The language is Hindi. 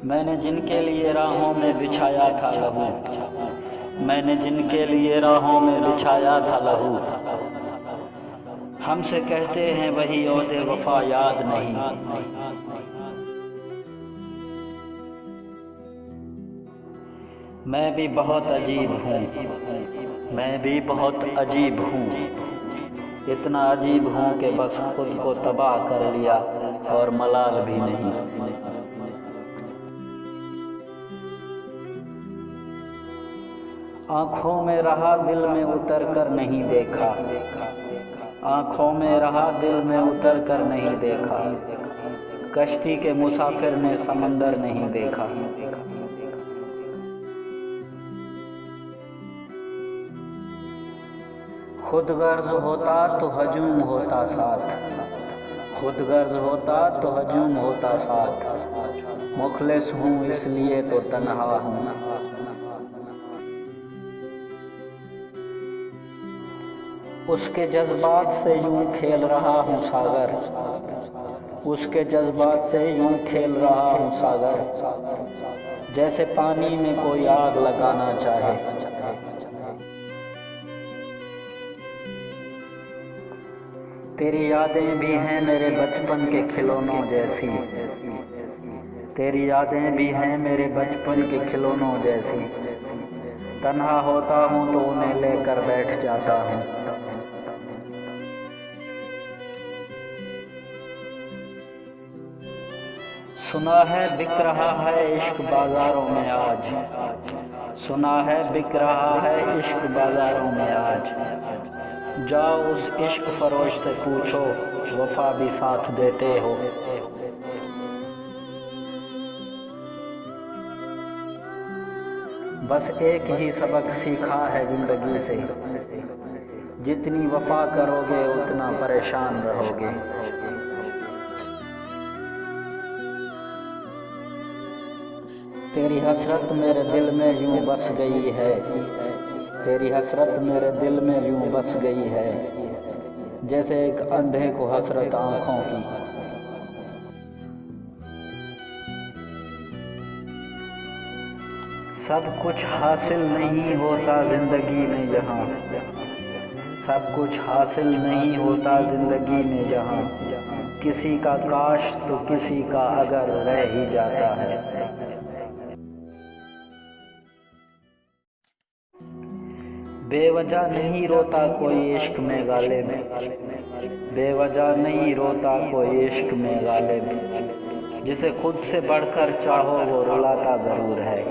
मैंने जिनके लिए राहों में बिछाया था लहू, मैंने जिनके लिए राहों में बिछाया था लहू, हमसे कहते हैं वही औदे वफा याद नहीं। मैं भी बहुत अजीब हूँ, मैं भी बहुत अजीब हूँ, इतना अजीब हूँ कि बस खुद को तबाह कर लिया और मलाल भी नहीं। आँखों में रहा दिल में उतर कर नहीं देखा, आँखों में रहा दिल में उतर कर नहीं देखा, कश्ती के मुसाफिर ने समंदर नहीं देखा। खुद गर्ज होता तो हजूम होता साथ, खुद गर्ज होता तो हजूम होता साथ, मुखलिस हूँ इसलिए तो तन्हा हूँ। उसके जज्बात से यूं खेल रहा हूँ सागर, उसके जज्बात से यूं खेल रहा हूँ सागर, जैसे पानी में कोई आग लगाना चाहे। तेरी यादें भी हैं मेरे बचपन के खिलौनों जैसी, तेरी यादें भी हैं मेरे बचपन के खिलौनों जैसी, तन्हा होता हूँ तो उन्हें लेकर बैठ जाता हूँ। सुना है बिक रहा है इश्क बाजारों में आज, सुना है बिक रहा है इश्क बाजारों में आज, जाओ उस इश्क फरोश से पूछो वफा भी साथ देते हो। बस एक ही सबक सीखा है जिंदगी से, जितनी वफा करोगे उतना परेशान रहोगे। तेरी हसरत मेरे दिल में यूं बस गई है, तेरी हसरत मेरे दिल में यूं बस गई है, जैसे एक अंधे को हसरत आँखों की। सब कुछ हासिल नहीं होता जिंदगी में यहाँ, सब कुछ हासिल नहीं होता जिंदगी में यहाँ, किसी का काश तो किसी का अगर रह ही जाता है। बेवजह नहीं रोता कोई इश्क में गालिब, बेवजह नहीं रोता कोई इश्क में गालिब, जिसे खुद से बढ़कर चाहो वो रुलाता जरूर है।